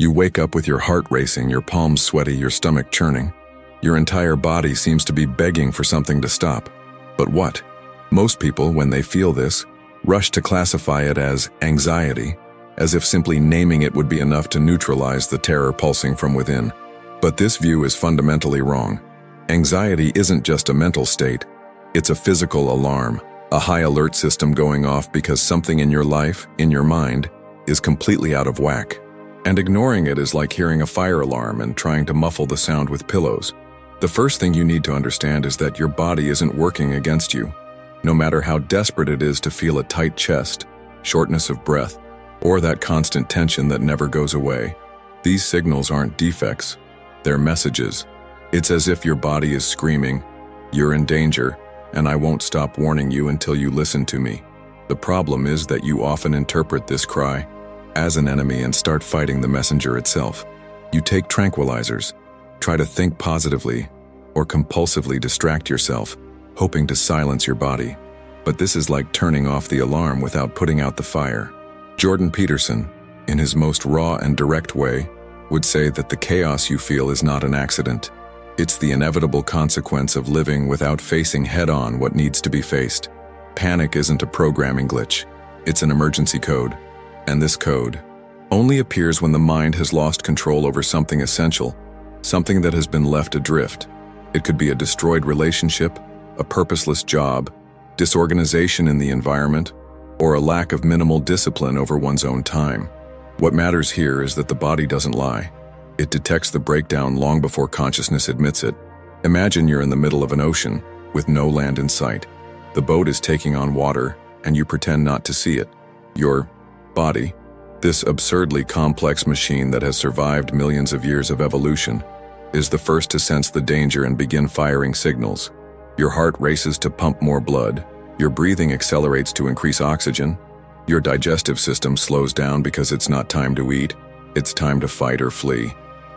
You wake up with your heart racing, your palms sweaty, your stomach churning. Your entire body seems to be begging for something to stop. But what? Most people, when they feel this, rush to classify it as anxiety, as if simply naming it would be enough to neutralize the terror pulsing from within. But this view is fundamentally wrong. Anxiety isn't just a mental state, it's a physical alarm, a high alert system going off because something in your life, in your mind, is completely out of whack. And ignoring it is like hearing a fire alarm and trying to muffle the sound with pillows. The first thing you need to understand is that your body isn't working against you. No matter how desperate it is to feel a tight chest, shortness of breath, or that constant tension that never goes away, these signals aren't defects, they're messages. It's as if your body is screaming, "You're in danger, and I won't stop warning you until you listen to me." The problem is that you often interpret this cry as an enemy and start fighting the messenger itself. You take tranquilizers, try to think positively, or compulsively distract yourself, hoping to silence your body. But this is like turning off the alarm without putting out the fire. Jordan Peterson, in his most raw and direct way, would say that the chaos you feel is not an accident. It's the inevitable consequence of living without facing head-on what needs to be faced. Panic isn't a programming glitch, it's an emergency code. And this code only appears when the mind has lost control over something essential, something that has been left adrift. It could be a destroyed relationship, a purposeless job, disorganization in the environment, or a lack of minimal discipline over one's own time. What matters here is that the body doesn't lie. It detects the breakdown long before consciousness admits it. Imagine you're in the middle of an ocean, with no land in sight. The boat is taking on water, and you pretend not to see it. Your body, this absurdly complex machine that has survived millions of years of evolution, is the first to sense the danger and begin firing signals. Your heart races to pump more blood, your breathing accelerates to increase oxygen, your digestive system slows down because it's not time to eat, it's time to fight or flee.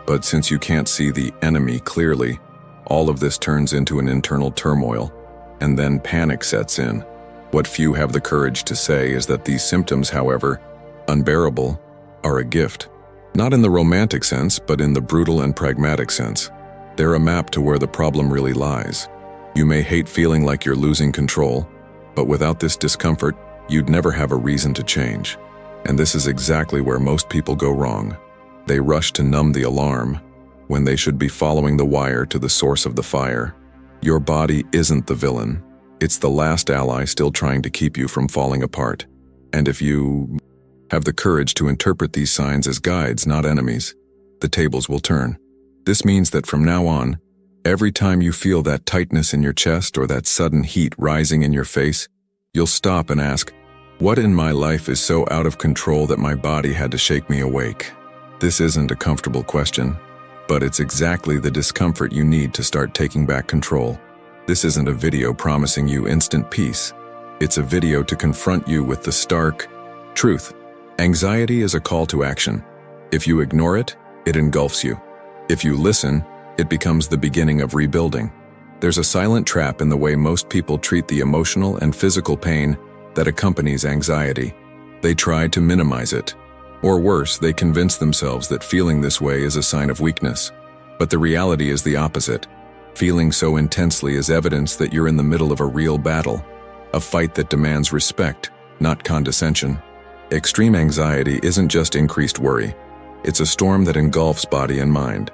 But since you can't see the enemy clearly, all of this turns into an internal turmoil, and then panic sets in. What few have the courage to say is that these symptoms, however unbearable, are a gift. Not in the romantic sense, but in the brutal and pragmatic sense. They're a map to where the problem really lies. You may hate feeling like you're losing control, but without this discomfort, you'd never have a reason to change. And this is exactly where most people go wrong. They rush to numb the alarm, when they should be following the wire to the source of the fire. Your body isn't the villain. It's the last ally still trying to keep you from falling apart. And if you have the courage to interpret these signs as guides, not enemies, the tables will turn. This means that from now on, every time you feel that tightness in your chest or that sudden heat rising in your face, you'll stop and ask, what in my life is so out of control that my body had to shake me awake? This isn't a comfortable question, but it's exactly the discomfort you need to start taking back control. This isn't a video promising you instant peace. It's a video to confront you with the stark truth. Anxiety is a call to action. If you ignore it, it engulfs you. If you listen, it becomes the beginning of rebuilding. There's a silent trap in the way most people treat the emotional and physical pain that accompanies anxiety. They try to minimize it. Or worse, they convince themselves that feeling this way is a sign of weakness. But the reality is the opposite. Feeling so intensely is evidence that you're in the middle of a real battle, a fight that demands respect, not condescension. Extreme anxiety isn't just increased worry. It's a storm that engulfs body and mind,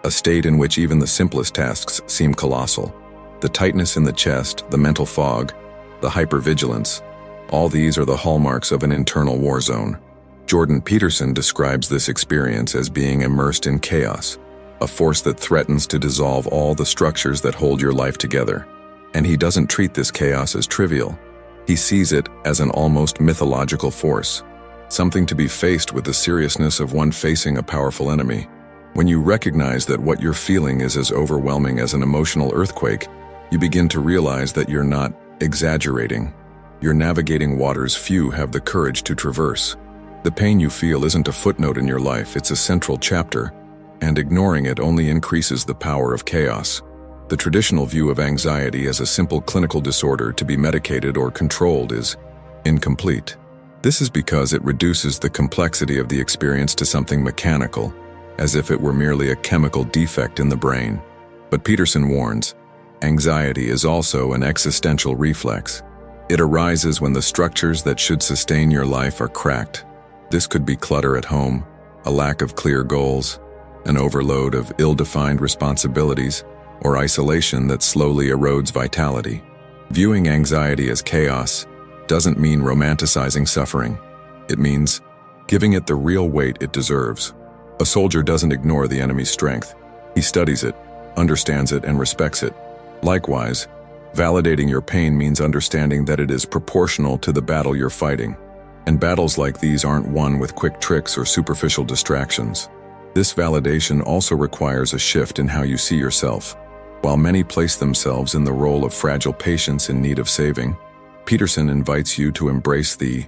a state in which even the simplest tasks seem colossal. The tightness in the chest, the mental fog, the hypervigilance, all these are the hallmarks of an internal war zone. Jordan Peterson describes this experience as being immersed in chaos, a force that threatens to dissolve all the structures that hold your life together. And he doesn't treat this chaos as trivial. He sees it as an almost mythological force, something to be faced with the seriousness of one facing a powerful enemy. When you recognize that what you're feeling is as overwhelming as an emotional earthquake, you begin to realize that you're not exaggerating. You're navigating waters few have the courage to traverse. The pain you feel isn't a footnote in your life, it's a central chapter, and ignoring it only increases the power of chaos. The traditional view of anxiety as a simple clinical disorder to be medicated or controlled is incomplete. This is because it reduces the complexity of the experience to something mechanical, as if it were merely a chemical defect in the brain. But Peterson warns, anxiety is also an existential reflex. It arises when the structures that should sustain your life are cracked. This could be clutter at home, a lack of clear goals, an overload of ill-defined responsibilities, or isolation that slowly erodes vitality. Viewing anxiety as chaos doesn't mean romanticizing suffering. It means giving it the real weight it deserves. A soldier doesn't ignore the enemy's strength. He studies it, understands it, and respects it. Likewise, validating your pain means understanding that it is proportional to the battle you're fighting. And battles like these aren't won with quick tricks or superficial distractions. This validation also requires a shift in how you see yourself. While many place themselves in the role of fragile patients in need of saving, Peterson invites you to embrace the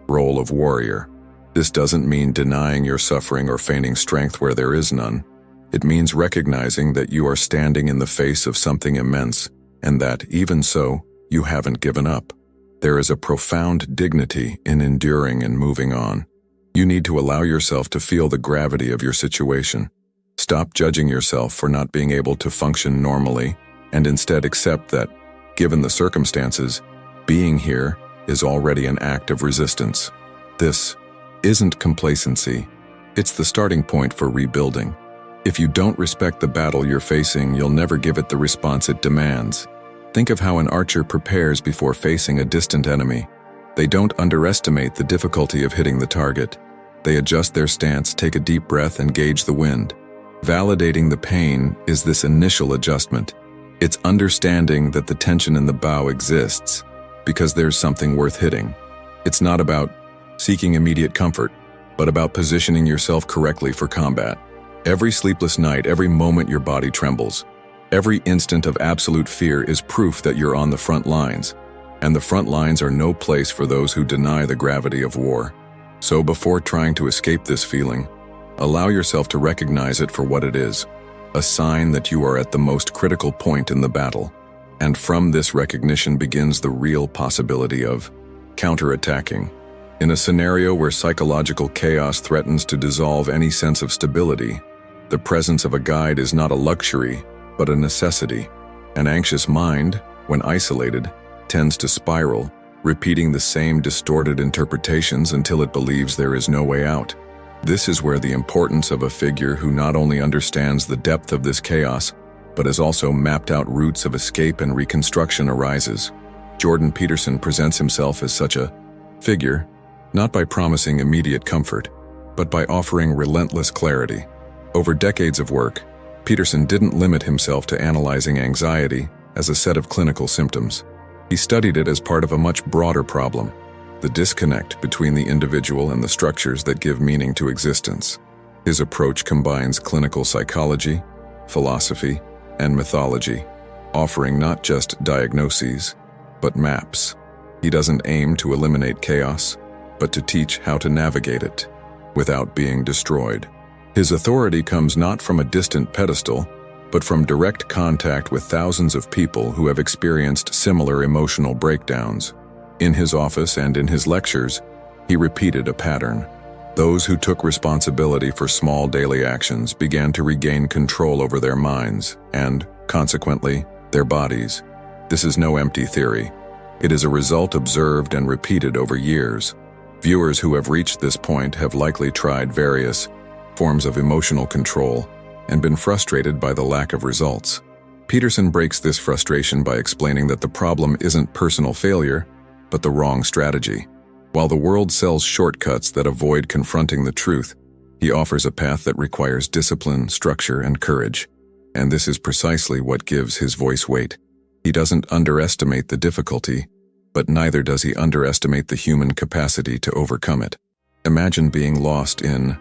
role of warrior. This doesn't mean denying your suffering or feigning strength where there is none. It means recognizing that you are standing in the face of something immense, and that, even so, you haven't given up. There is a profound dignity in enduring and moving on. You need to allow yourself to feel the gravity of your situation. Stop judging yourself for not being able to function normally, and instead accept that, given the circumstances, being here is already an act of resistance. This isn't complacency. It's the starting point for rebuilding. If you don't respect the battle you're facing, you'll never give it the response it demands. Think of how an archer prepares before facing a distant enemy. They don't underestimate the difficulty of hitting the target. They adjust their stance, take a deep breath, and gauge the wind. Validating the pain is this initial adjustment. It's understanding that the tension in the bow exists because there's something worth hitting. It's not about seeking immediate comfort, but about positioning yourself correctly for combat. Every sleepless night, every moment your body trembles, every instant of absolute fear is proof that you're on the front lines, and the front lines are no place for those who deny the gravity of war. So before trying to escape this feeling, allow yourself to recognize it for what it is, a sign that you are at the most critical point in the battle. And from this recognition begins the real possibility of counterattacking. In a scenario where psychological chaos threatens to dissolve any sense of stability, the presence of a guide is not a luxury, but a necessity. An anxious mind, when isolated, tends to spiral, repeating the same distorted interpretations until it believes there is no way out. This is where the importance of a figure who not only understands the depth of this chaos, but has also mapped out routes of escape and reconstruction arises. Jordan Peterson presents himself as such a figure, not by promising immediate comfort, but by offering relentless clarity. Over decades of work, Peterson didn't limit himself to analyzing anxiety as a set of clinical symptoms. He studied it as part of a much broader problem, the disconnect between the individual and the structures that give meaning to existence. His approach combines clinical psychology, philosophy, and mythology, offering not just diagnoses, but maps. He doesn't aim to eliminate chaos, but to teach how to navigate it without being destroyed. His authority comes not from a distant pedestal, but from direct contact with thousands of people who have experienced similar emotional breakdowns. In his office and in his lectures, he repeated a pattern. Those who took responsibility for small daily actions began to regain control over their minds and, consequently, their bodies. This is no empty theory. It is a result observed and repeated over years. Viewers who have reached this point have likely tried various forms of emotional control and been frustrated by the lack of results. Peterson breaks this frustration by explaining that the problem isn't personal failure, but the wrong strategy. While the world sells shortcuts that avoid confronting the truth, he offers a path that requires discipline, structure, and courage. And this is precisely what gives his voice weight. He doesn't underestimate the difficulty, but neither does he underestimate the human capacity to overcome it. Imagine being lost in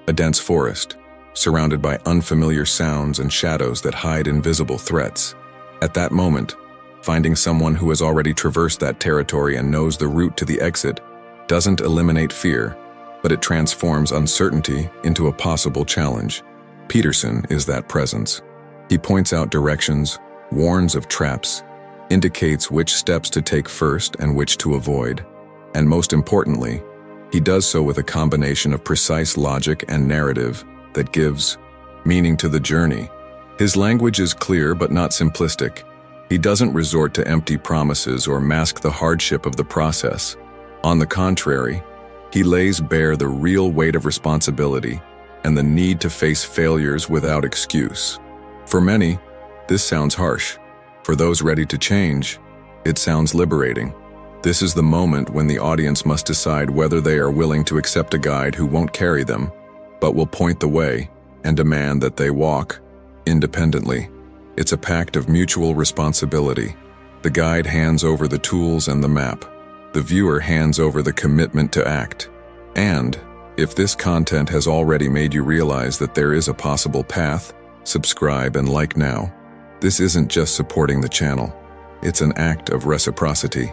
a dense forest, surrounded by unfamiliar sounds and shadows that hide invisible threats. At that moment, finding someone who has already traversed that territory and knows the route to the exit doesn't eliminate fear, but it transforms uncertainty into a possible challenge. Peterson is that presence. He points out directions, warns of traps, indicates which steps to take first and which to avoid, and most importantly, He does so with a combination of precise logic and narrative that gives meaning to the journey. His language is clear but not simplistic. He doesn't resort to empty promises or mask the hardship of the process. On the contrary, he lays bare the real weight of responsibility and the need to face failures without excuse. For many, this sounds harsh. For those ready to change, it sounds liberating. This is the moment when the audience must decide whether they are willing to accept a guide who won't carry them, but will point the way and demand that they walk independently. It's a pact of mutual responsibility. The guide hands over the tools and the map. The viewer hands over the commitment to act. And, if this content has already made you realize that there is a possible path, subscribe and like now. This isn't just supporting the channel. It's an act of reciprocity.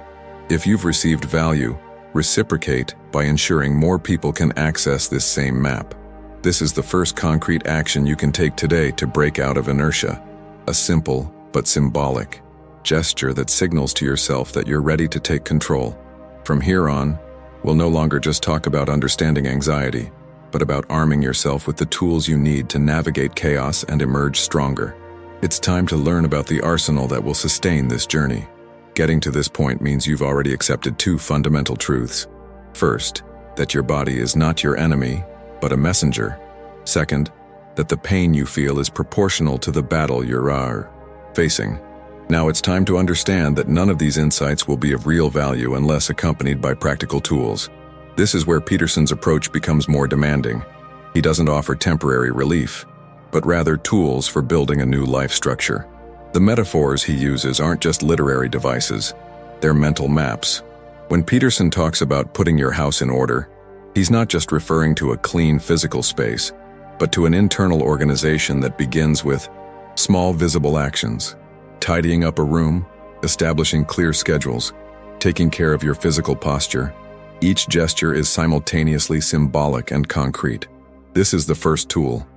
If you've received value, reciprocate by ensuring more people can access this same map. This is the first concrete action you can take today to break out of inertia. A simple, but symbolic, gesture that signals to yourself that you're ready to take control. From here on, we'll no longer just talk about understanding anxiety, but about arming yourself with the tools you need to navigate chaos and emerge stronger. It's time to learn about the arsenal that will sustain this journey. Getting to this point means you've already accepted two fundamental truths. First, that your body is not your enemy, but a messenger. Second, that the pain you feel is proportional to the battle you're facing. Now it's time to understand that none of these insights will be of real value unless accompanied by practical tools. This is where Peterson's approach becomes more demanding. He doesn't offer temporary relief, but rather tools for building a new life structure. The metaphors he uses aren't just literary devices, they're mental maps. When Peterson talks about putting your house in order, he's not just referring to a clean physical space, but to an internal organization that begins with small visible actions. Tidying up a room, establishing clear schedules, taking care of your physical posture. Each gesture is simultaneously symbolic and concrete. This is the first tool,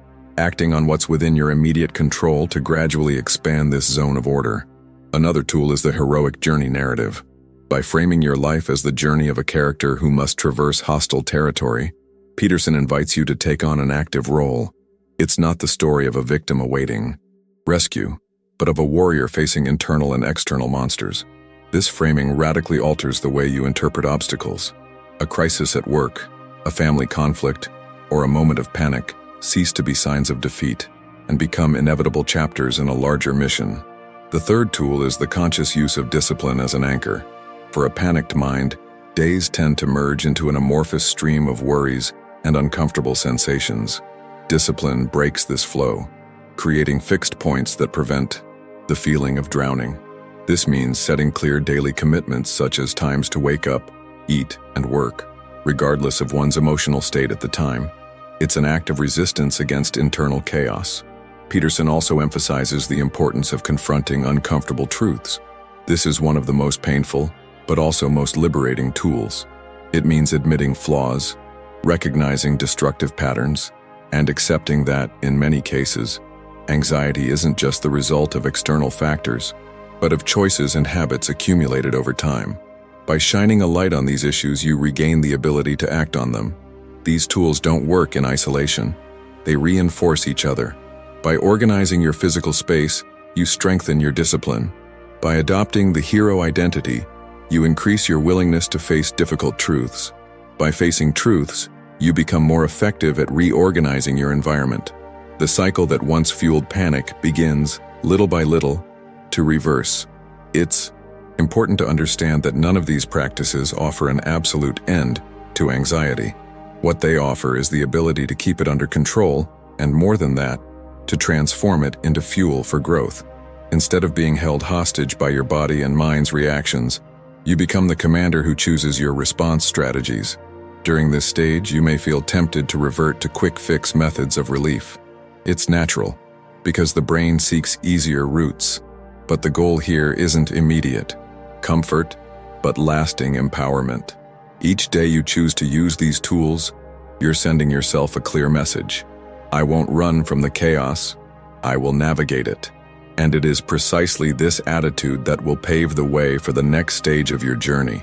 acting on what's within your immediate control to gradually expand this zone of order. Another tool is the heroic journey narrative. By framing your life as the journey of a character who must traverse hostile territory, Peterson invites you to take on an active role. It's not the story of a victim awaiting rescue, but of a warrior facing internal and external monsters. This framing radically alters the way you interpret obstacles. A crisis at work, a family conflict, or a moment of panic cease to be signs of defeat and become inevitable chapters in a larger mission. The third tool is the conscious use of discipline as an anchor. For a panicked mind, days tend to merge into an amorphous stream of worries and uncomfortable sensations. Discipline breaks this flow, creating fixed points that prevent the feeling of drowning. This means setting clear daily commitments such as times to wake up, eat, and work, regardless of one's emotional state at the time. It's an act of resistance against internal chaos. Peterson also emphasizes the importance of confronting uncomfortable truths. This is one of the most painful, but also most liberating tools. It means admitting flaws, recognizing destructive patterns, and accepting that, in many cases, anxiety isn't just the result of external factors, but of choices and habits accumulated over time. By shining a light on these issues, you regain the ability to act on them. These tools don't work in isolation. They reinforce each other. By organizing your physical space, you strengthen your discipline. By adopting the hero identity, you increase your willingness to face difficult truths. By facing truths, you become more effective at reorganizing your environment. The cycle that once fueled panic begins, little by little, to reverse. It's important to understand that none of these practices offer an absolute end to anxiety. What they offer is the ability to keep it under control, and more than that, to transform it into fuel for growth. Instead of being held hostage by your body and mind's reactions, you become the commander who chooses your response strategies. During this stage, you may feel tempted to revert to quick-fix methods of relief. It's natural, because the brain seeks easier routes. But the goal here isn't immediate comfort, but lasting empowerment. Each day you choose to use these tools, you're sending yourself a clear message. I won't run from the chaos, I will navigate it. And it is precisely this attitude that will pave the way for the next stage of your journey.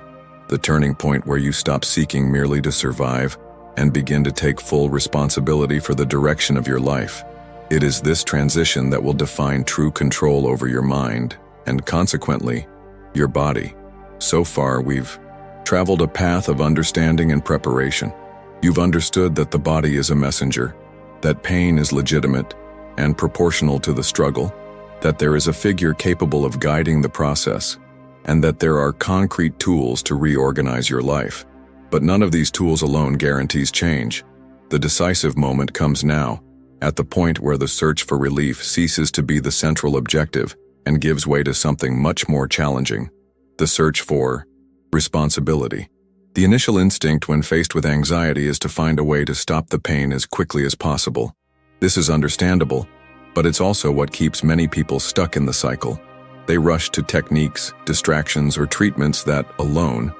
the turning point where you stop seeking merely to survive and begin to take full responsibility for the direction of your life. It is this transition that will define true control over your mind and, consequently, your body. So far, we've traveled a path of understanding and preparation. You've understood that the body is a messenger, that pain is legitimate and proportional to the struggle, that there is a figure capable of guiding the process, and that there are concrete tools to reorganize your life. But none of these tools alone guarantees change. The decisive moment comes now, at the point where the search for relief ceases to be the central objective and gives way to something much more challenging: the search for responsibility. The initial instinct when faced with anxiety is to find a way to stop the pain as quickly as possible. This is understandable, but it's also what keeps many people stuck in the cycle. They rush to techniques, distractions, or treatments that, alone,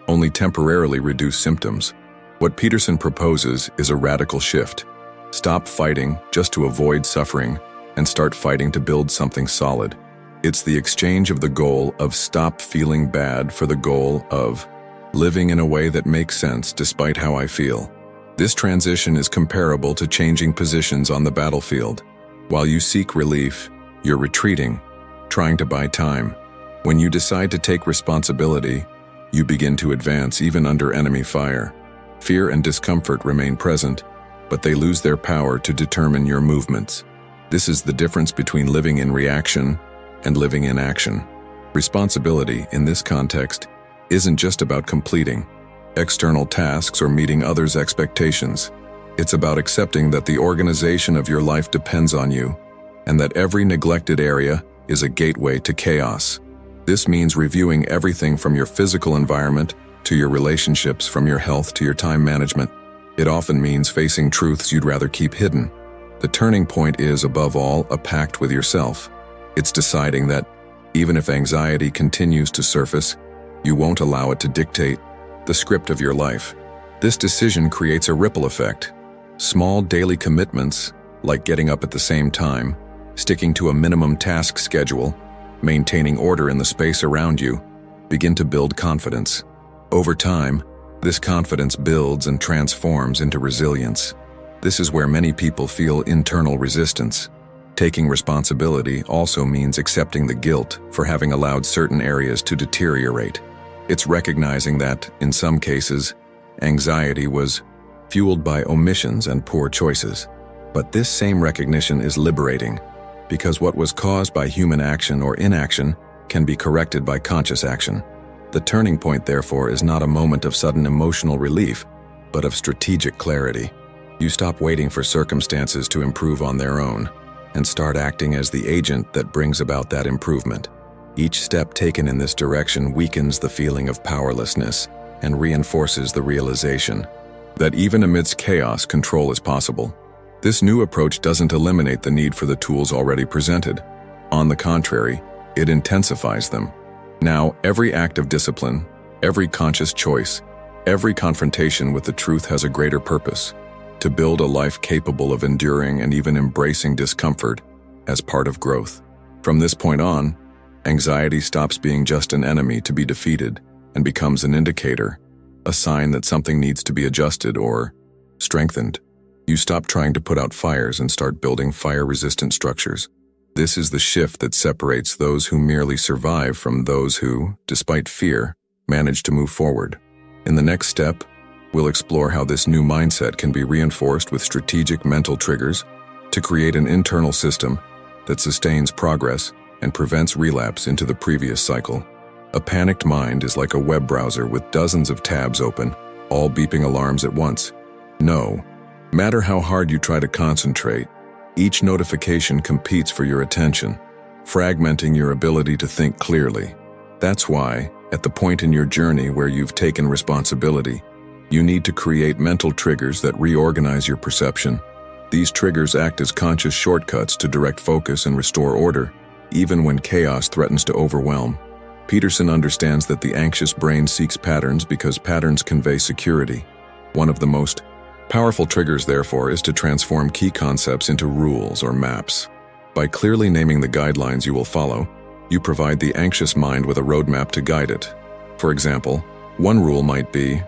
only temporarily reduce symptoms. What Peterson proposes is a radical shift. Stop fighting just to avoid suffering and start fighting to build something solid. It's the exchange of the goal of stop feeling bad for the goal of living in a way that makes sense despite how I feel. This transition is comparable to changing positions on the battlefield. While you seek relief, you're retreating, trying to buy time. When you decide to take responsibility, you begin to advance even under enemy fire. Fear and discomfort remain present, but they lose their power to determine your movements. This is the difference between living in reaction and living in action. Responsibility, in this context, isn't just about completing external tasks or meeting others' expectations. It's about accepting that the organization of your life depends on you, and that every neglected area is a gateway to chaos. This means reviewing everything from your physical environment to your relationships, from your health to your time management. It often means facing truths you'd rather keep hidden. The turning point is, above all, a pact with yourself. It's deciding that, even if anxiety continues to surface, you won't allow it to dictate the script of your life. This decision creates a ripple effect. Small daily commitments, like getting up at the same time, sticking to a minimum task schedule, maintaining order in the space around you, begin to build confidence. Over time, this confidence builds and transforms into resilience. This is where many people feel internal resistance. Taking responsibility also means accepting the guilt for having allowed certain areas to deteriorate. It's recognizing that, in some cases, anxiety was fueled by omissions and poor choices. But this same recognition is liberating, because what was caused by human action or inaction can be corrected by conscious action. The turning point, therefore, is not a moment of sudden emotional relief, but of strategic clarity. You stop waiting for circumstances to improve on their own, and start acting as the agent that brings about that improvement. Each step taken in this direction weakens the feeling of powerlessness and reinforces the realization that even amidst chaos, control is possible. This new approach doesn't eliminate the need for the tools already presented. On the contrary, it intensifies them. Now, every act of discipline, every conscious choice, every confrontation with the truth has a greater purpose: to build a life capable of enduring and even embracing discomfort as part of growth. From this point on, anxiety stops being just an enemy to be defeated and becomes an indicator, a sign that something needs to be adjusted or strengthened. You stop trying to put out fires and start building fire-resistant structures. This is the shift that separates those who merely survive from those who, despite fear, manage to move forward. In the next step, we'll explore how this new mindset can be reinforced with strategic mental triggers to create an internal system that sustains progress and prevents relapse into the previous cycle. A panicked mind is like a web browser with dozens of tabs open, all beeping alarms at once. No matter how hard you try to concentrate, each notification competes for your attention, fragmenting your ability to think clearly. That's why, at the point in your journey where you've taken responsibility, you need to create mental triggers that reorganize your perception. These triggers act as conscious shortcuts to direct focus and restore order, even when chaos threatens to overwhelm. Peterson understands that the anxious brain seeks patterns because patterns convey security. One of the most powerful triggers, therefore, is to transform key concepts into rules or maps. By clearly naming the guidelines you will follow, you provide the anxious mind with a roadmap to guide it. For example, One rule might be,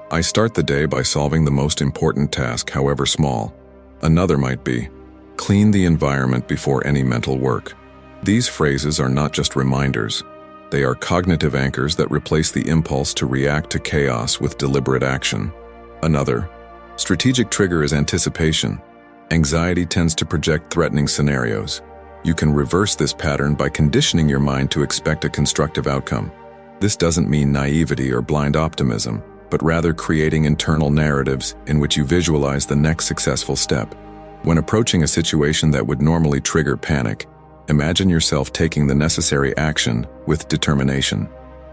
I start the day by solving the most important task, however small. Another might be, clean the environment before any mental work. These phrases are not just reminders. They are cognitive anchors that replace the impulse to react to chaos with deliberate action. Another strategic trigger is anticipation. Anxiety tends to project threatening scenarios. You can reverse this pattern by conditioning your mind to expect a constructive outcome. This doesn't mean naivety or blind optimism, but rather creating internal narratives in which you visualize the next successful step. When approaching a situation that would normally trigger panic, imagine yourself taking the necessary action with determination.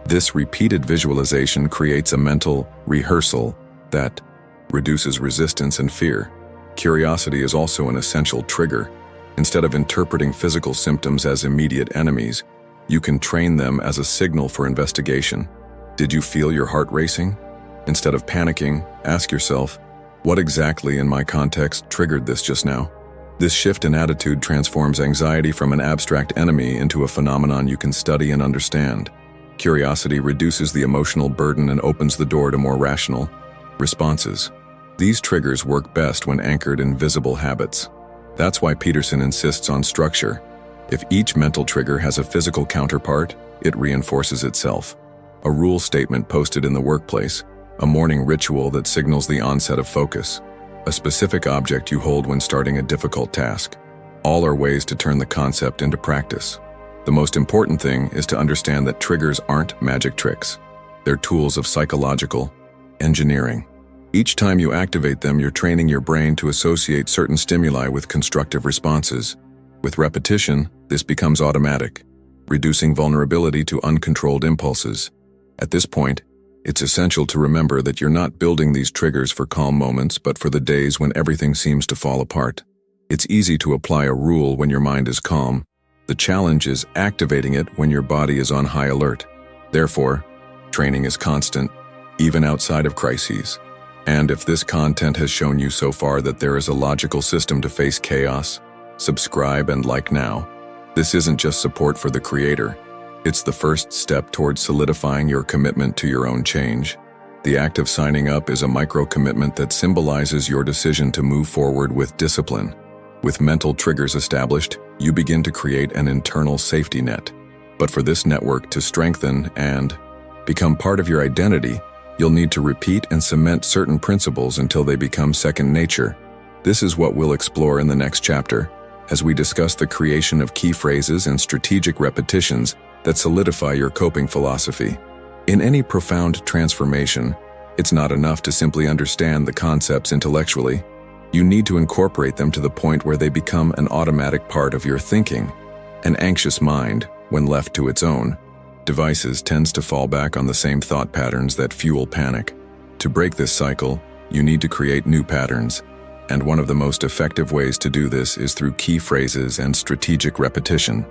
This repeated visualization creates a mental rehearsal that reduces resistance and fear. Curiosity is also an essential trigger. Instead of interpreting physical symptoms as immediate enemies, you can train them as a signal for investigation. Did you feel your heart racing? Instead of panicking, ask yourself, what exactly in my context triggered this just now? This shift in attitude transforms anxiety from an abstract enemy into a phenomenon you can study and understand. Curiosity reduces the emotional burden and opens the door to more rational responses. These triggers work best when anchored in visible habits. That's why Peterson insists on structure. If each mental trigger has a physical counterpart, it reinforces itself. A rule statement posted in the workplace, a morning ritual that signals the onset of focus, a specific object you hold when starting a difficult task. All are ways to turn the concept into practice. The most important thing is to understand that triggers aren't magic tricks. They're tools of psychological engineering. Each time you activate them, you're training your brain to associate certain stimuli with constructive responses. With repetition, this becomes automatic, reducing vulnerability to uncontrolled impulses. At this point, it's essential to remember that you're not building these triggers for calm moments, but for the days when everything seems to fall apart. It's easy to apply a rule when your mind is calm. The challenge is activating it when your body is on high alert. Therefore, training is constant, even outside of crises. And if this content has shown you so far that there is a logical system to face chaos, subscribe and like now. This isn't just support for the creator. It's the first step towards solidifying your commitment to your own change. The act of signing up is a micro-commitment that symbolizes your decision to move forward with discipline. With mental triggers established, you begin to create an internal safety net. But for this network to strengthen and become part of your identity, you'll need to repeat and cement certain principles until they become second nature. This is what we'll explore in the next chapter, as we discuss the creation of key phrases and strategic repetitions that solidify your coping philosophy. In any profound transformation, it's not enough to simply understand the concepts intellectually. You need to incorporate them to the point where they become an automatic part of your thinking. An anxious mind, when left to its own devices, tends to fall back on the same thought patterns that fuel panic. To break this cycle, you need to create new patterns. And one of the most effective ways to do this is through key phrases and strategic repetition.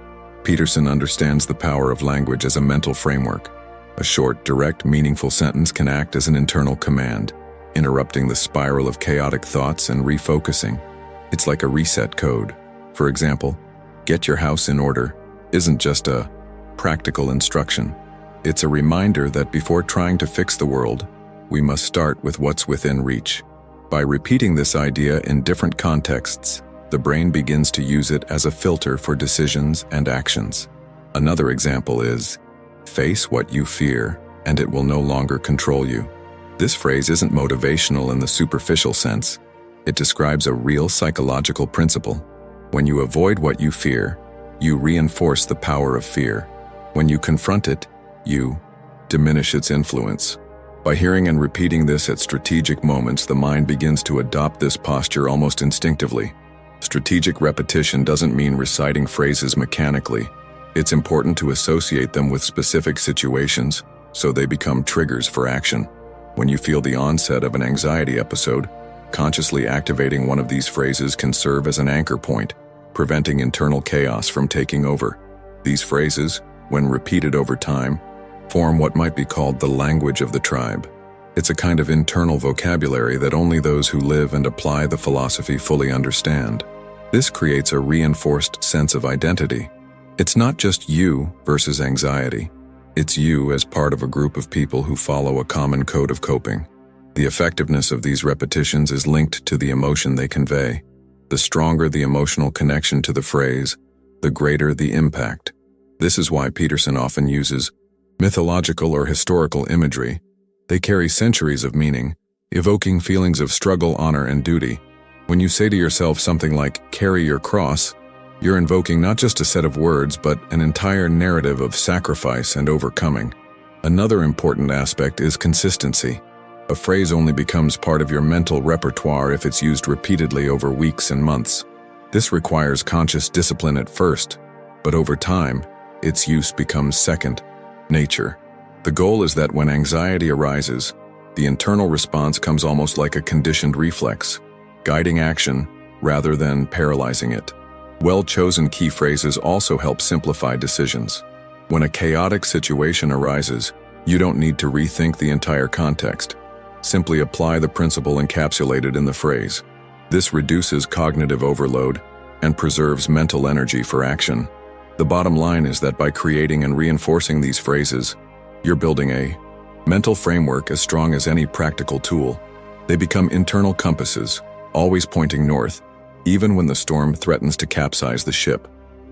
Peterson understands the power of language as a mental framework. A short, direct, meaningful sentence can act as an internal command, interrupting the spiral of chaotic thoughts and refocusing. It's like a reset code. For example, "Get your house in order" isn't just a practical instruction. It's a reminder that before trying to fix the world, we must start with what's within reach. By repeating this idea in different contexts, the brain begins to use it as a filter for decisions and actions. Another example is, "Face what you fear, and it will no longer control you." This phrase isn't motivational in the superficial sense. It describes a real psychological principle. When you avoid what you fear, you reinforce the power of fear. When you confront it, you diminish its influence. By hearing and repeating this at strategic moments, the mind begins to adopt this posture almost instinctively. Strategic repetition doesn't mean reciting phrases mechanically. It's important to associate them with specific situations, so they become triggers for action. When you feel the onset of an anxiety episode, consciously activating one of these phrases can serve as an anchor point, preventing internal chaos from taking over. These phrases, when repeated over time, form what might be called the language of the tribe. It's a kind of internal vocabulary that only those who live and apply the philosophy fully understand. This creates a reinforced sense of identity. It's not just you versus anxiety. It's you as part of a group of people who follow a common code of coping. The effectiveness of these repetitions is linked to the emotion they convey. The stronger the emotional connection to the phrase, the greater the impact. This is why Peterson often uses mythological or historical imagery. They carry centuries of meaning, evoking feelings of struggle, honor, and duty. When you say to yourself something like, "carry your cross," you're invoking not just a set of words, but an entire narrative of sacrifice and overcoming. Another important aspect is consistency. A phrase only becomes part of your mental repertoire if it's used repeatedly over weeks and months. This requires conscious discipline at first, but over time, its use becomes second nature. The goal is that when anxiety arises, the internal response comes almost like a conditioned reflex, guiding action rather than paralyzing it. Well-chosen key phrases also help simplify decisions. When a chaotic situation arises, you don't need to rethink the entire context. Simply apply the principle encapsulated in the phrase. This reduces cognitive overload and preserves mental energy for action. The bottom line is that by creating and reinforcing these phrases, you're building a mental framework as strong as any practical tool. They become internal compasses, always pointing north, even when the storm threatens to capsize the ship.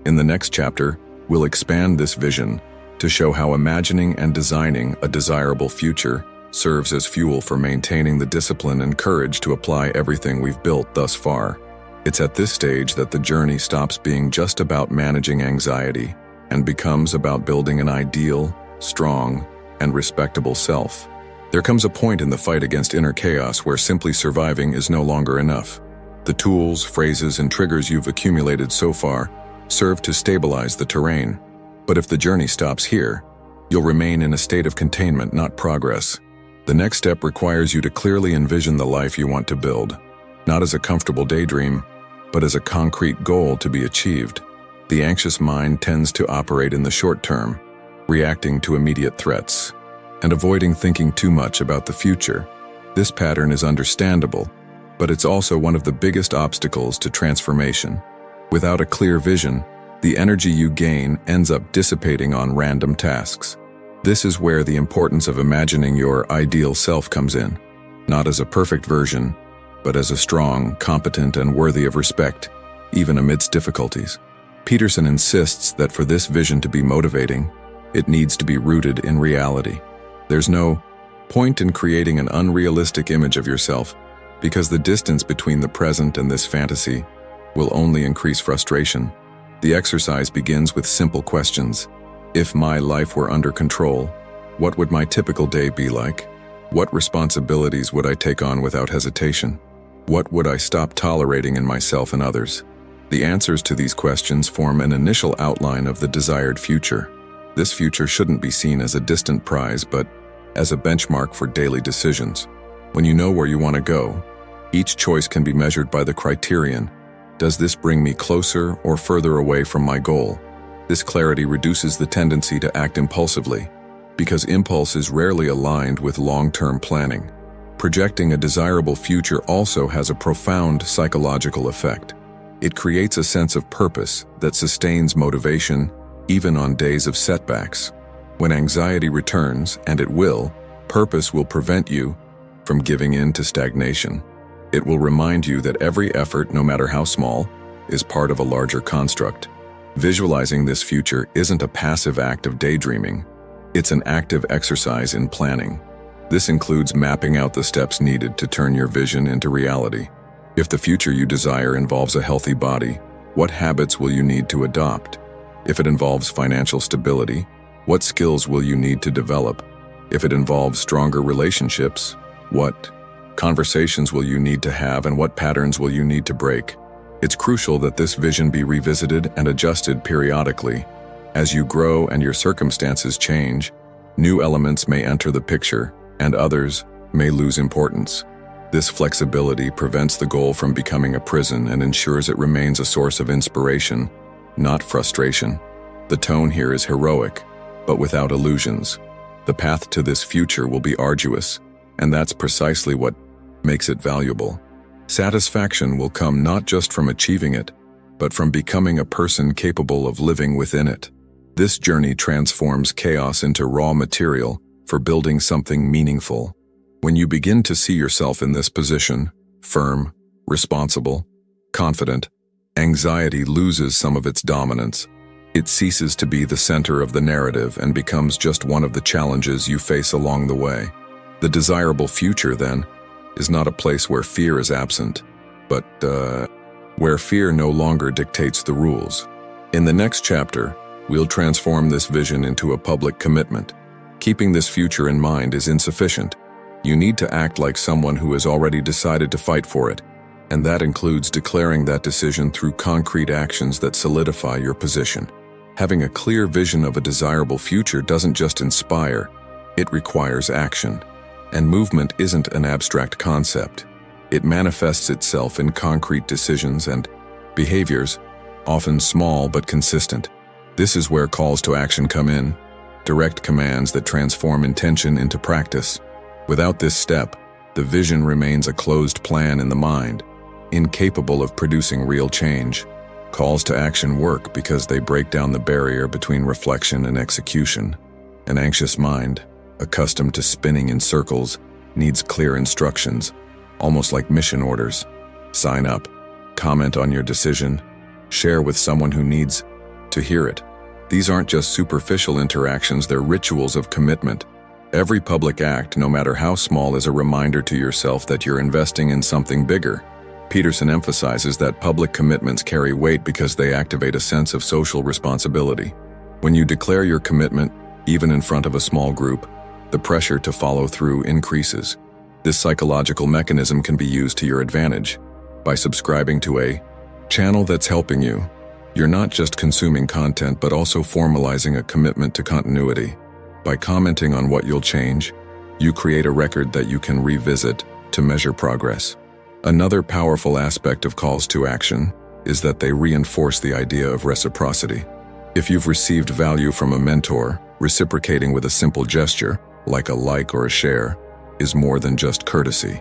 In the next chapter, we'll expand this vision to show how imagining and designing a desirable future serves as fuel for maintaining the discipline and courage to apply everything we've built thus far. It's at this stage that the journey stops being just about managing anxiety and becomes about building an ideal, strong, and respectable self. There comes a point in the fight against inner chaos where simply surviving is no longer enough. The tools, phrases, and triggers you've accumulated so far serve to stabilize the terrain. But if the journey stops here, you'll remain in a state of containment, not progress. The next step requires you to clearly envision the life you want to build, not as a comfortable daydream, but as a concrete goal to be achieved. The anxious mind tends to operate in the short term, reacting to immediate threats, and avoiding thinking too much about the future. This pattern is understandable, but it's also one of the biggest obstacles to transformation. Without a clear vision, the energy you gain ends up dissipating on random tasks. This is where the importance of imagining your ideal self comes in, not as a perfect version, but as a strong, competent, and worthy of respect, even amidst difficulties. Peterson insists that for this vision to be motivating, it needs to be rooted in reality. There's no point in creating an unrealistic image of yourself, because the distance between the present and this fantasy will only increase frustration. The exercise begins with simple questions. If my life were under control, what would my typical day be like? What responsibilities would I take on without hesitation? What would I stop tolerating in myself and others? The answers to these questions form an initial outline of the desired future. This future shouldn't be seen as a distant prize, but as a benchmark for daily decisions. When you know where you want to go, each choice can be measured by the criterion: does this bring me closer or further away from my goal? This clarity reduces the tendency to act impulsively, because impulse is rarely aligned with long-term planning. Projecting a desirable future also has a profound psychological effect. It creates a sense of purpose that sustains motivation even on days of setbacks. When anxiety returns, and it will, purpose will prevent you from giving in to stagnation. It will remind you that every effort, no matter how small, is part of a larger construct. Visualizing this future isn't a passive act of daydreaming. It's an active exercise in planning. This includes mapping out the steps needed to turn your vision into reality. If the future you desire involves a healthy body, what habits will you need to adopt? If it involves financial stability, what skills will you need to develop? If it involves stronger relationships, what conversations will you need to have and what patterns will you need to break? It's crucial that this vision be revisited and adjusted periodically. As you grow and your circumstances change, new elements may enter the picture, and others may lose importance. This flexibility prevents the goal from becoming a prison and ensures it remains a source of inspiration, not frustration. The tone here is heroic, but without illusions. The path to this future will be arduous, and that's precisely what makes it valuable. Satisfaction will come not just from achieving it, but from becoming a person capable of living within it. This journey transforms chaos into raw material for building something meaningful. When you begin to see yourself in this position, firm, responsible, confident, anxiety loses some of its dominance. It ceases to be the center of the narrative and becomes just one of the challenges you face along the way. The desirable future, then, is not a place where fear is absent, but where fear no longer dictates the rules. In the next chapter, we'll transform this vision into a public commitment. Keeping this future in mind is insufficient. You need to act like someone who has already decided to fight for it, and that includes declaring that decision through concrete actions that solidify your position. Having a clear vision of a desirable future doesn't just inspire, it requires action. And movement isn't an abstract concept. It manifests itself in concrete decisions and behaviors, often small but consistent. This is where calls to action come in, direct commands that transform intention into practice. Without this step, the vision remains a closed plan in the mind, incapable of producing real change. Calls to action work because they break down the barrier between reflection and execution. An anxious mind, accustomed to spinning in circles, needs clear instructions, almost like mission orders. Sign up, comment on your decision, share with someone who needs to hear it. These aren't just superficial interactions, they're rituals of commitment. Every public act, no matter how small, is a reminder to yourself that you're investing in something bigger. Peterson emphasizes that public commitments carry weight because they activate a sense of social responsibility. When you declare your commitment, even in front of a small group, the pressure to follow through increases. This psychological mechanism can be used to your advantage. By subscribing to a channel that's helping you, you're not just consuming content but also formalizing a commitment to continuity. By commenting on what you'll change, you create a record that you can revisit to measure progress. Another powerful aspect of calls to action is that they reinforce the idea of reciprocity. If you've received value from a mentor, reciprocating with a simple gesture, like a like or a share, is more than just courtesy.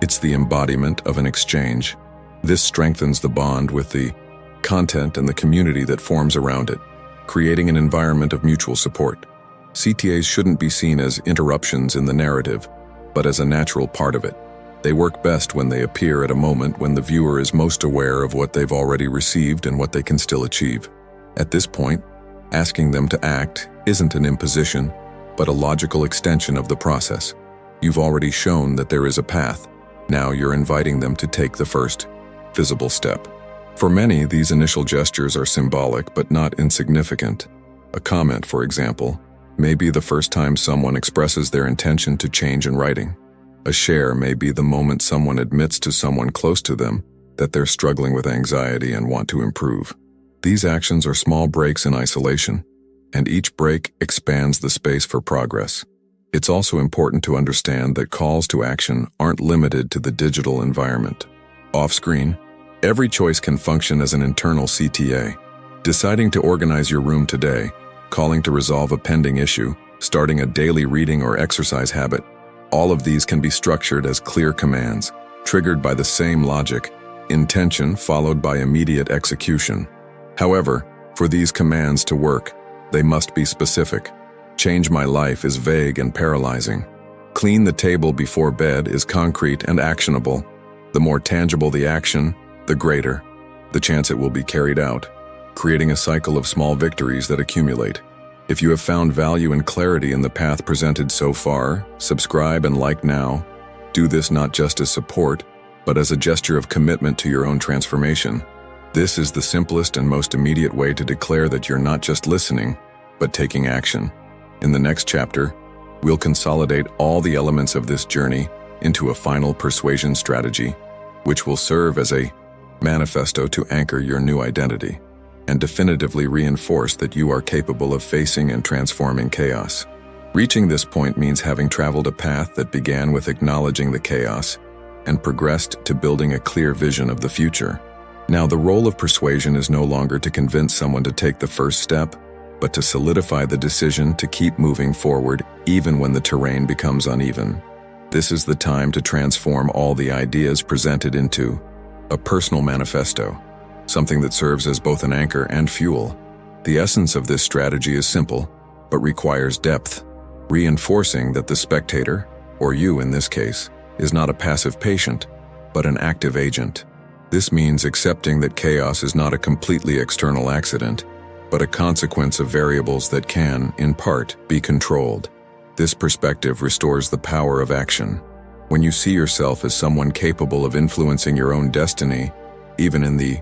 It's the embodiment of an exchange. This strengthens the bond with the content and the community that forms around it, creating an environment of mutual support. CTAs shouldn't be seen as interruptions in the narrative, but as a natural part of it. They work best when they appear at a moment when the viewer is most aware of what they've already received and what they can still achieve. At this point, asking them to act isn't an imposition, but a logical extension of the process. You've already shown that there is a path. Now you're inviting them to take the first, visible step. For many, these initial gestures are symbolic but not insignificant. A comment, for example, may be the first time someone expresses their intention to change in writing. A share may be the moment someone admits to someone close to them that they're struggling with anxiety and want to improve. These actions are small breaks in isolation, and each break expands the space for progress. It's also important to understand that calls to action aren't limited to the digital environment. Off-screen, every choice can function as an internal CTA. Deciding to organize your room today, calling to resolve a pending issue, starting a daily reading or exercise habit, all of these can be structured as clear commands, triggered by the same logic, intention followed by immediate execution. However, for these commands to work, they must be specific. Change my life is vague and paralyzing. Clean the table before bed is concrete and actionable. The more tangible the action, the greater the chance it will be carried out, creating a cycle of small victories that accumulate. If you have found value and clarity in the path presented so far, subscribe and like now. Do this not just as support, but as a gesture of commitment to your own transformation. This is the simplest and most immediate way to declare that you're not just listening, but taking action. In the next chapter, we'll consolidate all the elements of this journey into a final persuasion strategy, which will serve as a manifesto to anchor your new identity and definitively reinforce that you are capable of facing and transforming chaos. Reaching this point means having traveled a path that began with acknowledging the chaos and progressed to building a clear vision of the future. Now, the role of persuasion is no longer to convince someone to take the first step, but to solidify the decision to keep moving forward even when the terrain becomes uneven. This is the time to transform all the ideas presented into a personal manifesto, something that serves as both an anchor and fuel. The essence of this strategy is simple, but requires depth, reinforcing that the spectator, or you in this case, is not a passive patient, but an active agent. This means accepting that chaos is not a completely external accident, but a consequence of variables that can, in part, be controlled. This perspective restores the power of action. When you see yourself as someone capable of influencing your own destiny, even in the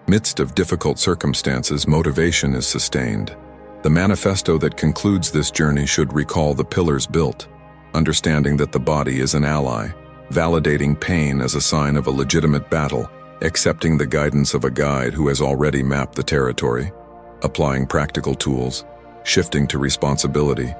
midst of difficult circumstances, motivation is sustained. The manifesto that concludes this journey should recall the pillars built, understanding that the body is an ally, validating pain as a sign of a legitimate battle, accepting the guidance of a guide who has already mapped the territory, applying practical tools, shifting to responsibility,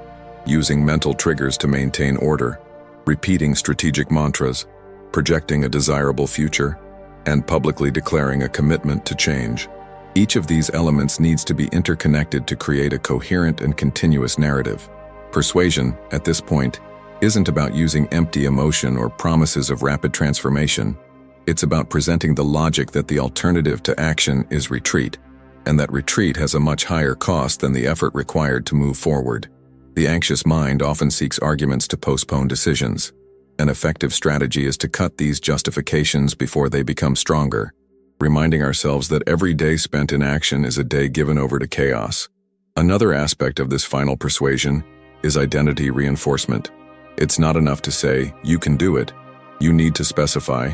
using mental triggers to maintain order, repeating strategic mantras, projecting a desirable future, and publicly declaring a commitment to change. Each of these elements needs to be interconnected to create a coherent and continuous narrative. Persuasion, at this point, isn't about using empty emotion or promises of rapid transformation. It's about presenting the logic that the alternative to action is retreat, and that retreat has a much higher cost than the effort required to move forward. The anxious mind often seeks arguments to postpone decisions. An effective strategy is to cut these justifications before they become stronger, reminding ourselves that every day spent in action is a day given over to chaos. Another aspect of this final persuasion is identity reinforcement. It's not enough to say, "You can do it." You need to specify,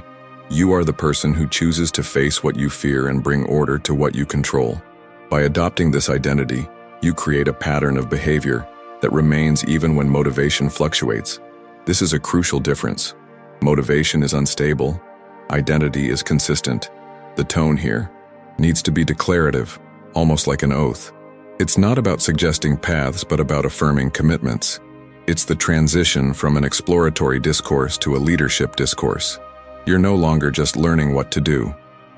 "You are the person who chooses to face what you fear and bring order to what you control." By adopting this identity, you create a pattern of behavior that remains even when motivation fluctuates. This is a crucial difference. Motivation is unstable. Identity is consistent. The tone here needs to be declarative, almost like an oath. It's not about suggesting paths, but about affirming commitments. It's the transition from an exploratory discourse to a leadership discourse. You're no longer just learning what to do.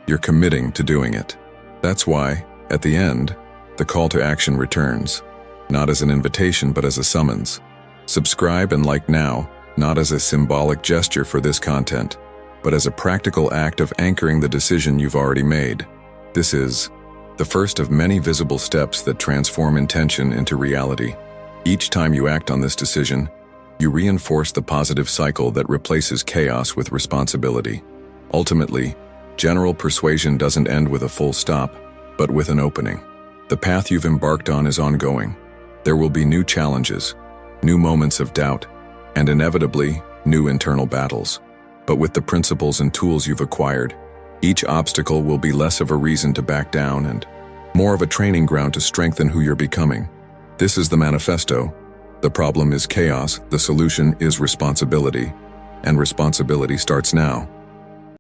You're committing to doing it. That's why, at the end, the call to action returns, not as an invitation but as a summons. Subscribe and like now, not as a symbolic gesture for this content, but as a practical act of anchoring the decision you've already made. This is the first of many visible steps that transform intention into reality. Each time you act on this decision, you reinforce the positive cycle that replaces chaos with responsibility. Ultimately, general persuasion doesn't end with a full stop, but with an opening. The path you've embarked on is ongoing. There will be new challenges, new moments of doubt, and inevitably, new internal battles. But with the principles and tools you've acquired, each obstacle will be less of a reason to back down and more of a training ground to strengthen who you're becoming. This is the manifesto. The problem is chaos, the solution is responsibility, and responsibility starts now.